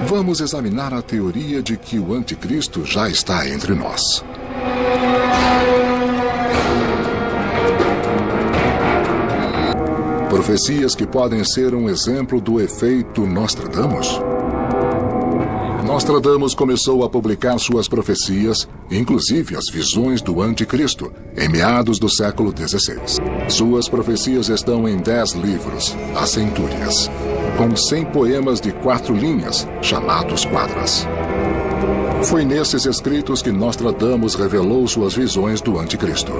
Vamos examinar a teoria de que o anticristo já está entre nós. Profecias que podem ser um exemplo do efeito Nostradamus. Nostradamus começou a publicar suas profecias, inclusive as visões do anticristo, em meados do século XVI. Suas profecias estão em 10 livros, As Centúrias, com 100 poemas de 4 linhas, chamados quadras. Foi nesses escritos que Nostradamus revelou suas visões do anticristo.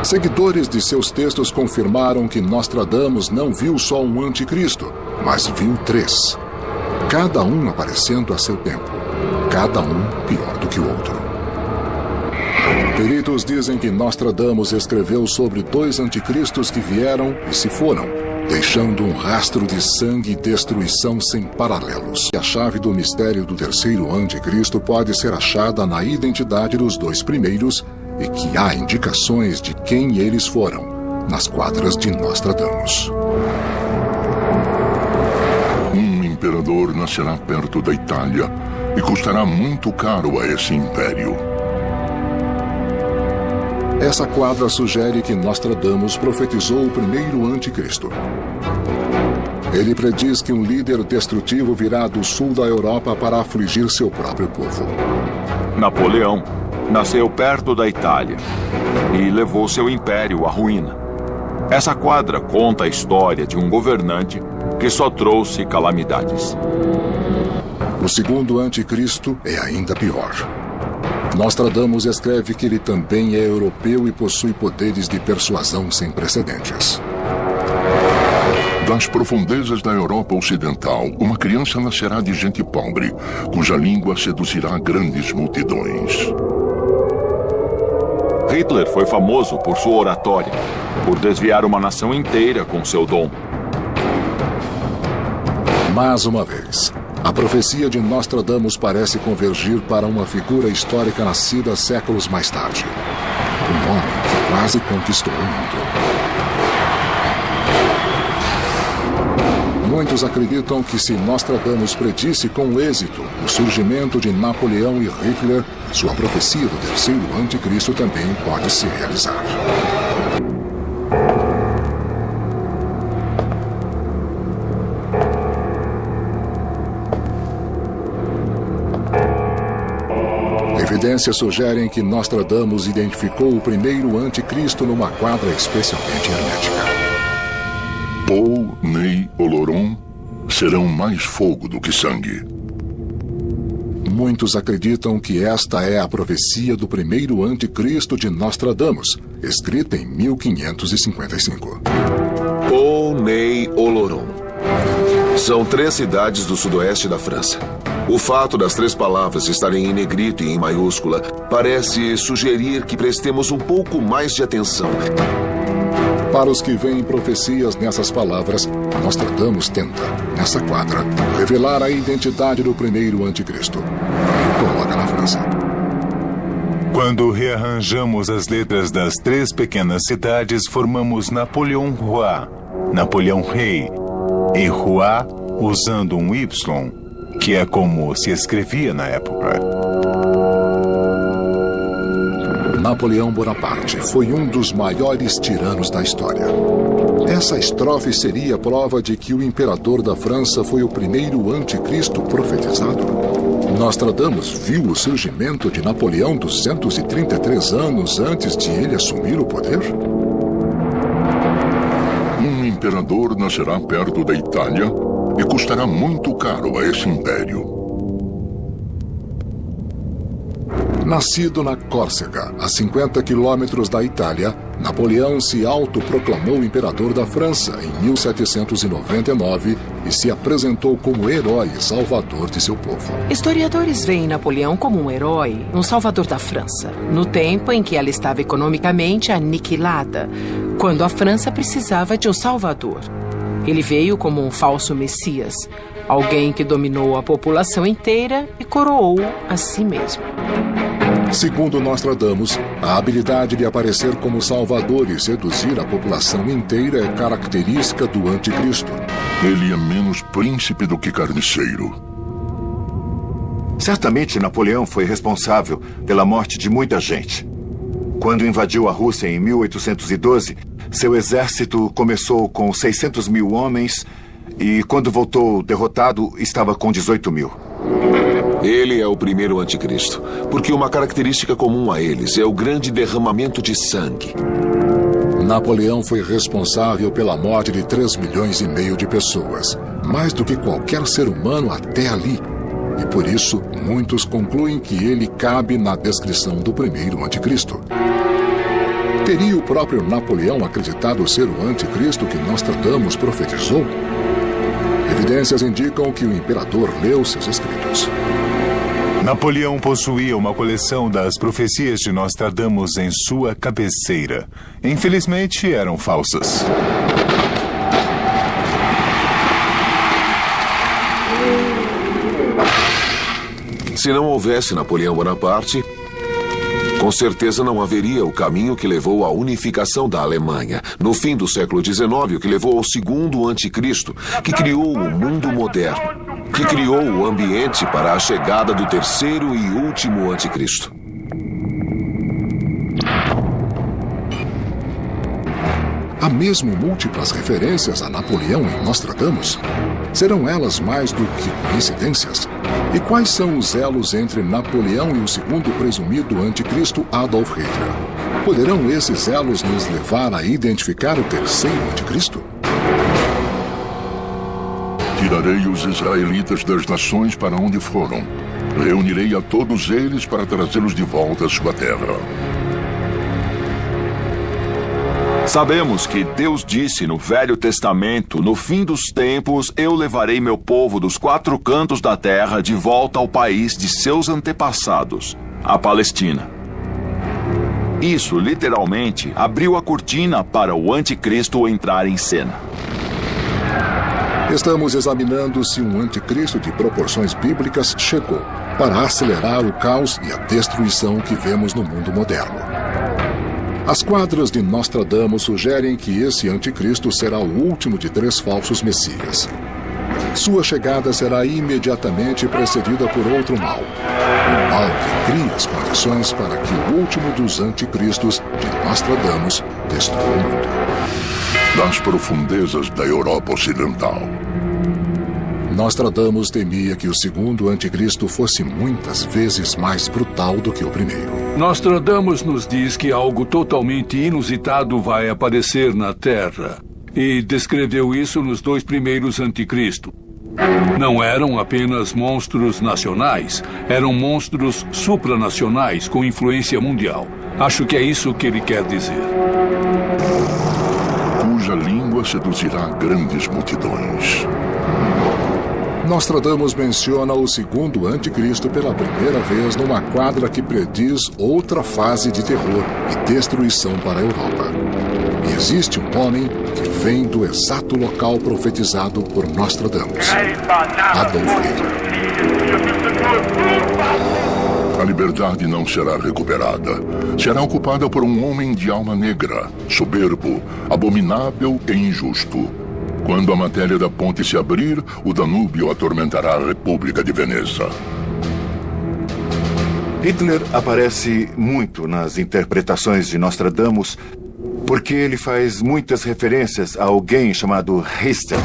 Seguidores de seus textos confirmaram que Nostradamus não viu só um anticristo, mas viu 3. Cada um aparecendo a seu tempo, cada um pior do que o outro. Peritos dizem que Nostradamus escreveu sobre 2 anticristos que vieram e se foram, deixando um rastro de sangue e destruição sem paralelos. A chave do mistério do terceiro anticristo pode ser achada na identidade dos 2 primeiros e que há indicações de quem eles foram nas quadras de Nostradamus. Um imperador nascerá perto da Itália e custará muito caro a esse império. Essa quadra sugere que Nostradamus profetizou o primeiro anticristo. Ele prediz que um líder destrutivo virá do sul da Europa para afligir seu próprio povo. Napoleão nasceu perto da Itália e levou seu império à ruína. Essa quadra conta a história de um governante que só trouxe calamidades. O segundo anticristo é ainda pior. Nostradamus escreve que ele também é europeu e possui poderes de persuasão sem precedentes. Das profundezas da Europa Ocidental, uma criança nascerá de gente pobre, cuja língua seduzirá grandes multidões. Hitler foi famoso por sua oratória, por desviar uma nação inteira com seu dom. Mais uma vez, a profecia de Nostradamus parece convergir para uma figura histórica nascida séculos mais tarde. Um homem que quase conquistou o mundo. Muitos acreditam que se Nostradamus predisse com êxito o surgimento de Napoleão e Hitler, sua profecia do terceiro anticristo também pode se realizar. Evidências sugerem que Nostradamus identificou o primeiro anticristo numa quadra especialmente hermética. Paul, Ney, Oloron serão mais fogo do que sangue. Muitos acreditam que esta é a profecia do primeiro anticristo de Nostradamus, escrita em 1555. Paul, Ney, Oloron. São 3 cidades do sudoeste da França. O fato das 3 palavras estarem em negrito e em maiúscula parece sugerir que prestemos um pouco mais de atenção. Para os que veem profecias nessas palavras, Nostradamus tenta, nessa quadra, revelar a identidade do primeiro anticristo. E coloca na França. Quando rearranjamos as letras das 3 pequenas cidades, formamos Napoleão Roi, Napoleão Rei, e Roi usando um Y, que é como se escrevia na época. Napoleão Bonaparte foi um dos maiores tiranos da história. Essa estrofe seria prova de que o imperador da França foi o primeiro anticristo profetizado. Nostradamus viu o surgimento de Napoleão 233 anos antes de ele assumir o poder? Um imperador nascerá perto da Itália e custará muito caro a esse império. Nascido na Córcega, a 50 quilômetros da Itália, Napoleão se autoproclamou imperador da França em 1799 e se apresentou como herói e salvador de seu povo. Historiadores veem Napoleão como um herói, um salvador da França, no tempo em que ela estava economicamente aniquilada, quando a França precisava de um salvador. Ele veio como um falso messias, alguém que dominou a população inteira e coroou a si mesmo. Segundo Nostradamus, a habilidade de aparecer como salvador e seduzir a população inteira é característica do anticristo. Ele é menos príncipe do que carniceiro. Certamente Napoleão foi responsável pela morte de muita gente. Quando invadiu a Rússia em 1812, seu exército começou com 600 mil homens e, quando voltou derrotado, estava com 18 mil. Ele é o primeiro anticristo, porque uma característica comum a eles é o grande derramamento de sangue. Napoleão foi responsável pela morte de 3,5 milhões de pessoas, mais do que qualquer ser humano até ali. E por isso, muitos concluem que ele cabe na descrição do primeiro anticristo. Teria o próprio Napoleão acreditado ser o anticristo que Nostradamus profetizou? Evidências indicam que o imperador leu seus escritos. Napoleão possuía uma coleção das profecias de Nostradamus em sua cabeceira. Infelizmente, eram falsas. Se não houvesse Napoleão Bonaparte, com certeza não haveria o caminho que levou à unificação da Alemanha. No fim do século XIX, o que levou ao segundo anticristo, que criou o mundo moderno, que criou o ambiente para a chegada do terceiro e último anticristo. Há mesmo múltiplas referências a Napoleão em Nostradamus. Serão elas mais do que coincidências? E quais são os elos entre Napoleão e o segundo presumido anticristo Adolf Hitler? Poderão esses elos nos levar a identificar o terceiro anticristo? Tirarei os israelitas das nações para onde foram. Reunirei a todos eles para trazê-los de volta à sua terra. Sabemos que Deus disse no Velho Testamento, no fim dos tempos, eu levarei meu povo dos 4 cantos da terra de volta ao país de seus antepassados, a Palestina. Isso, literalmente, abriu a cortina para o anticristo entrar em cena. Estamos examinando se um anticristo de proporções bíblicas chegou para acelerar o caos e a destruição que vemos no mundo moderno. As quadras de Nostradamus sugerem que esse anticristo será o último de 3 falsos messias. Sua chegada será imediatamente precedida por outro mal. Um mal que cria as condições para que o último dos anticristos de Nostradamus destrua o mundo. Das profundezas da Europa Ocidental. Nostradamus temia que o segundo anticristo fosse muitas vezes mais brutal do que o primeiro. Nostradamus nos diz que algo totalmente inusitado vai aparecer na Terra. E descreveu isso nos 2 primeiros anticristos. Não eram apenas monstros nacionais, eram monstros supranacionais com influência mundial. Acho que é isso que ele quer dizer. Cuja língua seduzirá grandes multidões. Nostradamus menciona o segundo anticristo pela primeira vez numa quadra que prediz outra fase de terror e destruição para a Europa. E existe um homem que vem do exato local profetizado por Nostradamus, Adolf Hitler. A liberdade não será recuperada. Será ocupada por um homem de alma negra, soberbo, abominável e injusto. Quando a matéria da ponte se abrir, o Danúbio atormentará a República de Veneza. Hitler aparece muito nas interpretações de Nostradamus porque ele faz muitas referências a alguém chamado Richter.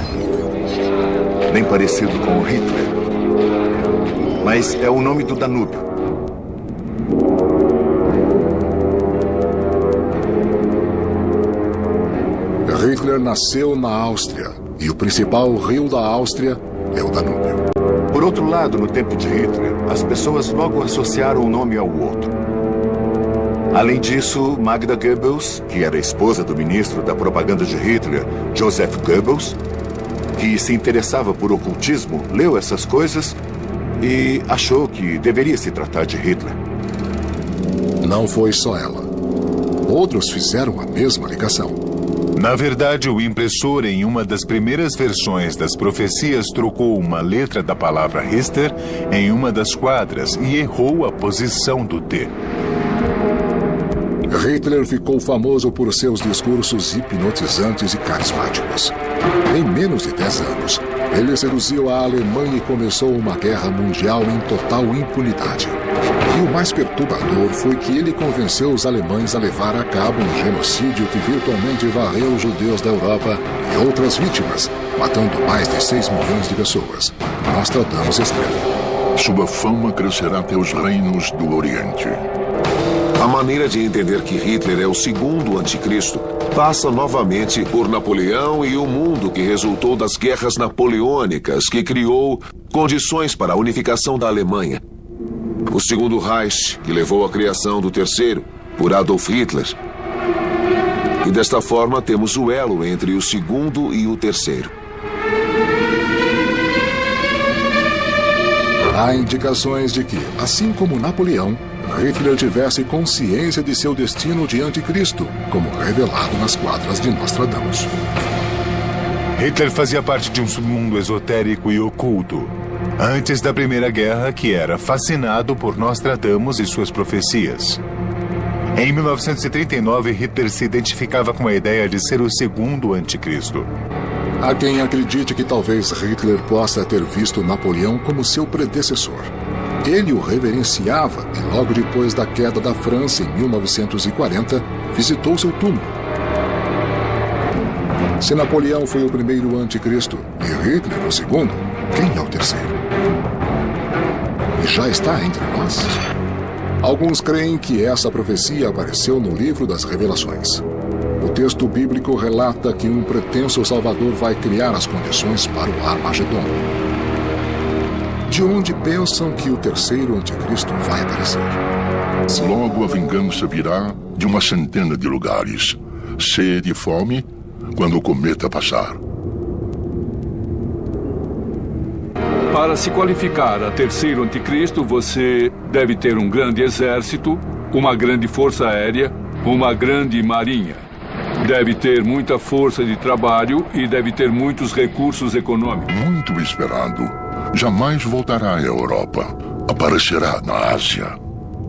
Bem parecido com Hitler. Mas é o nome do Danúbio. Hitler nasceu na Áustria, e o principal rio da Áustria é o Danúbio. Por outro lado, no tempo de Hitler, as pessoas logo associaram um nome ao outro. Além disso, Magda Goebbels, que era esposa do ministro da propaganda de Hitler, Joseph Goebbels, que se interessava por ocultismo, leu essas coisas e achou que deveria se tratar de Hitler. Não foi só ela. Outros fizeram a mesma ligação. Na verdade, o impressor, em uma das primeiras versões das profecias, trocou uma letra da palavra Richter em uma das quadras e errou a posição do T. Hitler ficou famoso por seus discursos hipnotizantes e carismáticos. Em menos de 10 anos, ele seduziu a Alemanha e começou uma guerra mundial em total impunidade. E o mais perturbador foi que ele convenceu os alemães a levar a cabo um genocídio que virtualmente varreu os judeus da Europa e outras vítimas, matando mais de 6 milhões de pessoas. Nostradamus escreve: Sua fama crescerá até os reinos do Oriente. A maneira de entender que Hitler é o segundo anticristo passa novamente por Napoleão e o mundo que resultou das guerras napoleônicas, que criou condições para a unificação da Alemanha. O segundo Reich, que levou à criação do terceiro, por Adolf Hitler. E desta forma temos o elo entre o segundo e o terceiro. Há indicações de que, assim como Napoleão, Hitler tivesse consciência de seu destino de anticristo, como revelado nas quadras de Nostradamus. Hitler fazia parte de um submundo esotérico e oculto, antes da Primeira Guerra, que era fascinado por Nostradamus e suas profecias. Em 1939, Hitler se identificava com a ideia de ser o segundo anticristo. Há quem acredite que talvez Hitler possa ter visto Napoleão como seu predecessor. Ele o reverenciava e logo depois da queda da França em 1940, visitou seu túmulo. Se Napoleão foi o primeiro anticristo e Hitler o segundo, quem é o terceiro? E já está entre nós? Alguns creem que essa profecia apareceu no livro das Revelações. O texto bíblico relata que um pretenso Salvador vai criar as condições para o Armagedon. De onde pensam que o terceiro anticristo vai aparecer? Logo a vingança virá de uma centena de lugares. Sede e fome, quando o cometa passar. Para se qualificar a terceiro anticristo, você deve ter um grande exército, uma grande força aérea, uma grande marinha. Deve ter muita força de trabalho e deve ter muitos recursos econômicos. Muito esperado. Jamais voltará à Europa. Aparecerá na Ásia.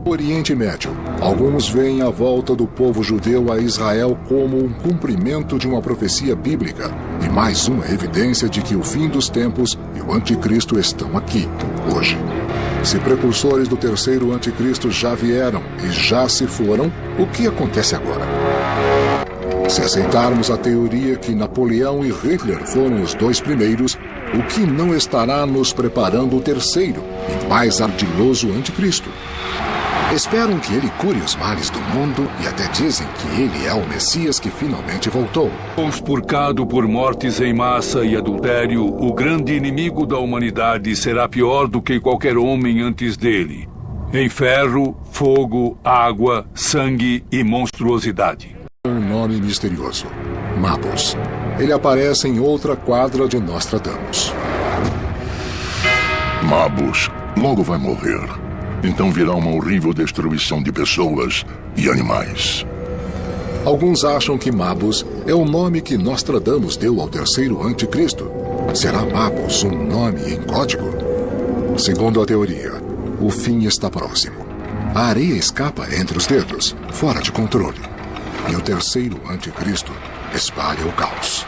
Oriente Médio. Alguns veem a volta do povo judeu a Israel como um cumprimento de uma profecia bíblica e mais uma evidência de que o fim dos tempos e o anticristo estão aqui, hoje. Se precursores do terceiro anticristo já vieram e já se foram, o que acontece agora? Se aceitarmos a teoria que Napoleão e Hitler foram os dois primeiros, o que não estará nos preparando o terceiro e mais ardiloso anticristo? Esperam que ele cure os males do mundo e até dizem que ele é o Messias que finalmente voltou. Expurcado por mortes em massa e adultério, o grande inimigo da humanidade será pior do que qualquer homem antes dele. Em ferro, fogo, água, sangue e monstruosidade. Um nome misterioso, Mabus. Ele aparece em outra quadra de Nostradamus. Mabus logo vai morrer. Então virá uma horrível destruição de pessoas e animais. Alguns acham que Mabus é o nome que Nostradamus deu ao terceiro anticristo. Será Mabus um nome em código? Segundo a teoria, o fim está próximo. A areia escapa entre os dedos, fora de controle. E o terceiro anticristo espalha o caos.